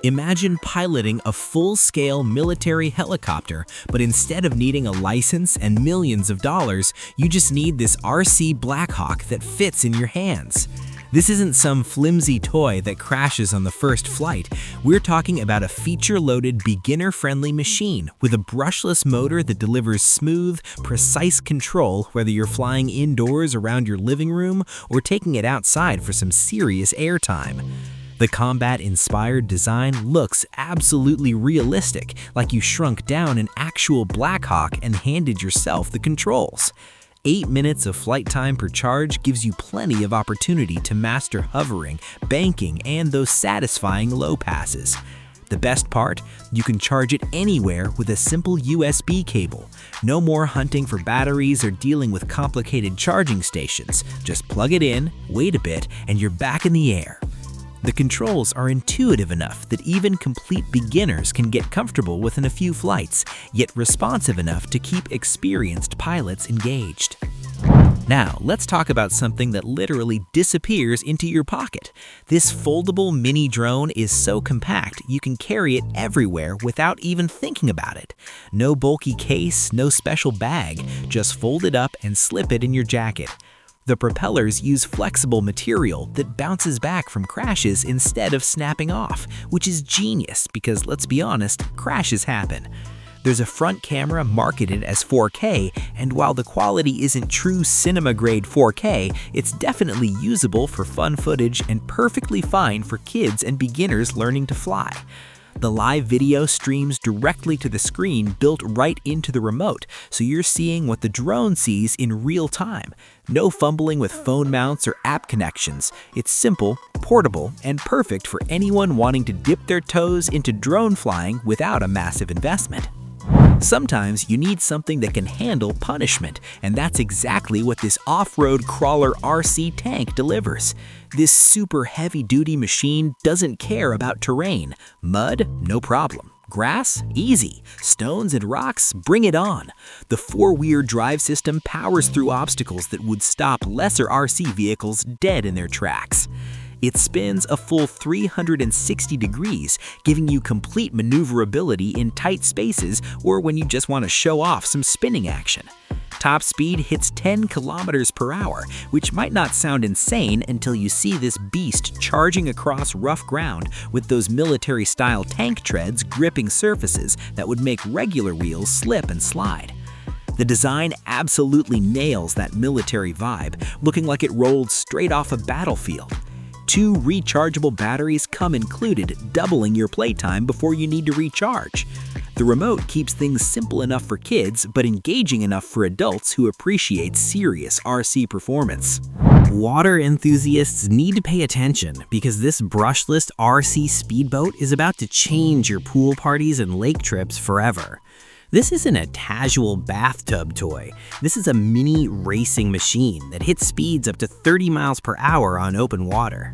Imagine piloting a full-scale military helicopter, but instead of needing a license and millions of dollars, you just need this RC Blackhawk that fits in your hands. This isn't some flimsy toy that crashes on the first flight. We're talking about a feature-loaded, beginner-friendly machine with a brushless motor that delivers smooth, precise control whether you're flying indoors around your living room or taking it outside for some serious airtime. The combat-inspired design looks absolutely realistic, like you shrunk down an actual Blackhawk and handed yourself the controls. 8 minutes of flight time per charge gives you plenty of opportunity to master hovering, banking, and those satisfying low passes. The best part? You can charge it anywhere with a simple USB cable. No more hunting for batteries or dealing with complicated charging stations. Just plug it in, wait a bit, and you're back in the air. The controls are intuitive enough that even complete beginners can get comfortable within a few flights, yet responsive enough to keep experienced pilots engaged. Now, let's talk about something that literally disappears into your pocket. This foldable mini drone is so compact you can carry it everywhere without even thinking about it. No bulky case, no special bag, just fold it up and slip it in your jacket. The propellers use flexible material that bounces back from crashes instead of snapping off, which is genius because, let's be honest, crashes happen. There's a front camera marketed as 4K, and while the quality isn't true cinema-grade 4K, it's definitely usable for fun footage and perfectly fine for kids and beginners learning to fly. The live video streams directly to the screen built right into the remote, so you're seeing what the drone sees in real time. No fumbling with phone mounts or app connections. It's simple, portable, and perfect for anyone wanting to dip their toes into drone flying without a massive investment. Sometimes you need something that can handle punishment, and that's exactly what this off-road crawler RC tank delivers. This super heavy-duty machine doesn't care about terrain. Mud? No problem. Grass? Easy. Stones and rocks? Bring it on. The four-wheel drive system powers through obstacles that would stop lesser RC vehicles dead in their tracks. It spins a full 360 degrees, giving you complete maneuverability in tight spaces or when you just want to show off some spinning action. Top speed hits 10 kilometers per hour, which might not sound insane until you see this beast charging across rough ground with those military-style tank treads gripping surfaces that would make regular wheels slip and slide. The design absolutely nails that military vibe, looking like it rolled straight off a battlefield. 2 rechargeable batteries come included, doubling your playtime before you need to recharge. The remote keeps things simple enough for kids, but engaging enough for adults who appreciate serious RC performance. Water enthusiasts need to pay attention because this brushless RC speedboat is about to change your pool parties and lake trips forever. This isn't a casual bathtub toy. This is a mini racing machine that hits speeds up to 30 miles per hour on open water.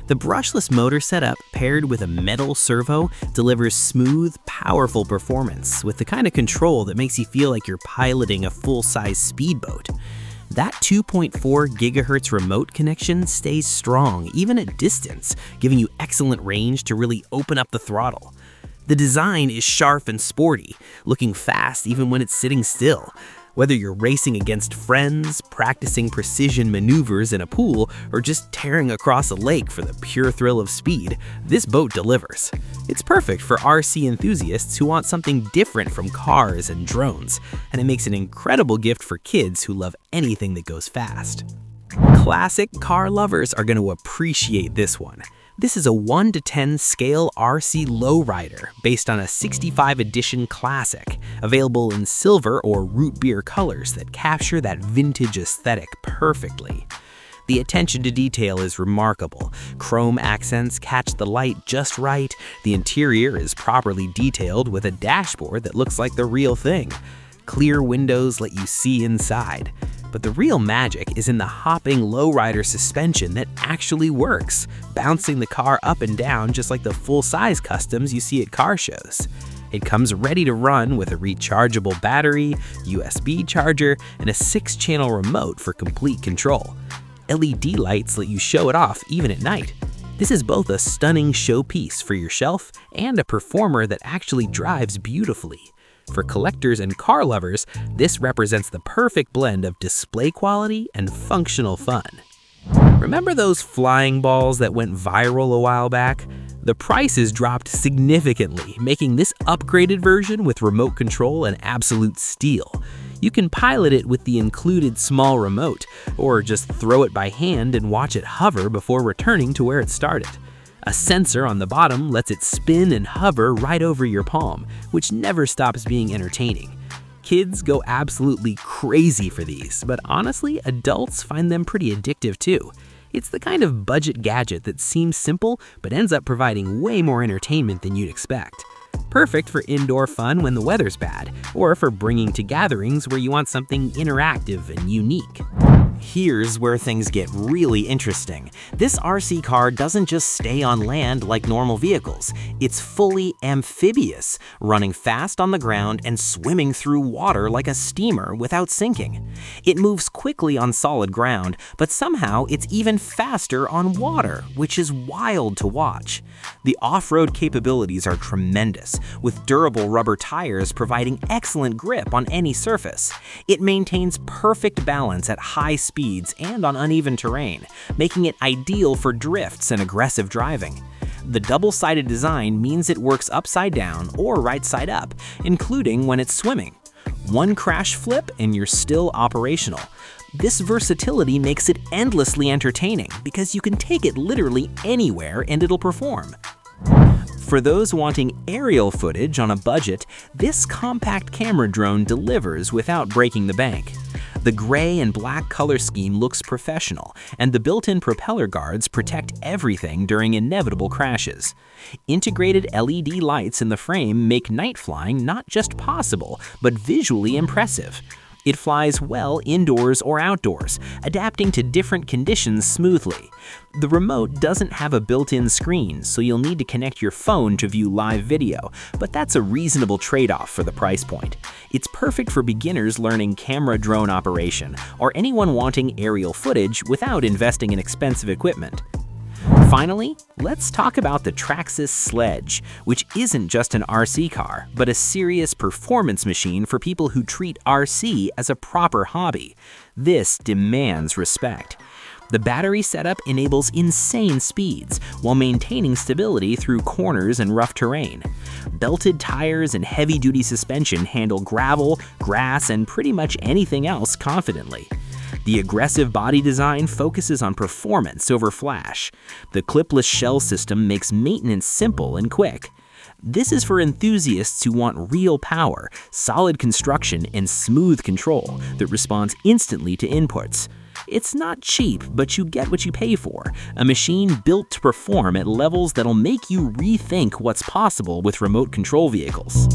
The brushless motor setup paired with a metal servo delivers smooth, powerful performance with the kind of control that makes you feel like you're piloting a full-size speedboat. That 2.4 GHz remote connection stays strong even at distance, giving you excellent range to really open up the throttle. The design is sharp and sporty, looking fast even when it's sitting still. Whether you're racing against friends, practicing precision maneuvers in a pool, or just tearing across a lake for the pure thrill of speed, this boat delivers. It's perfect for RC enthusiasts who want something different from cars and drones, and it makes an incredible gift for kids who love anything that goes fast. Classic car lovers are going to appreciate this one. This is a 1:10 scale RC Lowrider based on a 65 edition classic, available in silver or root beer colors that capture that vintage aesthetic perfectly. The attention to detail is remarkable. Chrome accents catch the light just right. The interior is properly detailed with a dashboard that looks like the real thing. Clear windows let you see inside. But the real magic is in the hopping lowrider suspension that actually works, bouncing the car up and down just like the full-size customs you see at car shows. It comes ready to run with a rechargeable battery, USB charger, and a 6-channel remote for complete control. LED lights let you show it off even at night. This is both a stunning showpiece for your shelf and a performer that actually drives beautifully. For collectors and car lovers, this represents the perfect blend of display quality and functional fun. Remember those flying balls that went viral a while back? The prices dropped significantly, making this upgraded version with remote control an absolute steal. You can pilot it with the included small remote, or just throw it by hand and watch it hover before returning to where it started. A sensor on the bottom lets it spin and hover right over your palm, which never stops being entertaining. Kids go absolutely crazy for these, but honestly, adults find them pretty addictive too. It's the kind of budget gadget that seems simple but ends up providing way more entertainment than you'd expect. Perfect for indoor fun when the weather's bad, or for bringing to gatherings where you want something interactive and unique. Here's where things get really interesting. This RC car doesn't just stay on land like normal vehicles. It's fully amphibious, running fast on the ground and swimming through water like a steamer without sinking. It moves quickly on solid ground, but somehow it's even faster on water, which is wild to watch. The off-road capabilities are tremendous, with durable rubber tires providing excellent grip on any surface. It maintains perfect balance at high speeds and on uneven terrain, making it ideal for drifts and aggressive driving. The double-sided design means it works upside down or right side up, including when it's swimming. One crash flip and you're still operational. This versatility makes it endlessly entertaining because you can take it literally anywhere and it'll perform. For those wanting aerial footage on a budget, this compact camera drone delivers without breaking the bank. The gray and black color scheme looks professional, and the built-in propeller guards protect everything during inevitable crashes. Integrated LED lights in the frame make night flying not just possible, but visually impressive. It flies well indoors or outdoors, adapting to different conditions smoothly. The remote doesn't have a built-in screen, so you'll need to connect your phone to view live video, but that's a reasonable trade-off for the price point. It's perfect for beginners learning camera drone operation, or anyone wanting aerial footage without investing in expensive equipment. Finally, let's talk about the Traxxas Sledge, which isn't just an RC car, but a serious performance machine for people who treat RC as a proper hobby. This demands respect. The battery setup enables insane speeds while maintaining stability through corners and rough terrain. Belted tires and heavy-duty suspension handle gravel, grass, and pretty much anything else confidently. The aggressive body design focuses on performance over flash. The clipless shell system makes maintenance simple and quick. This is for enthusiasts who want real power, solid construction, and smooth control that responds instantly to inputs. It's not cheap, but you get what you pay for. A machine built to perform at levels that'll make you rethink what's possible with remote control vehicles.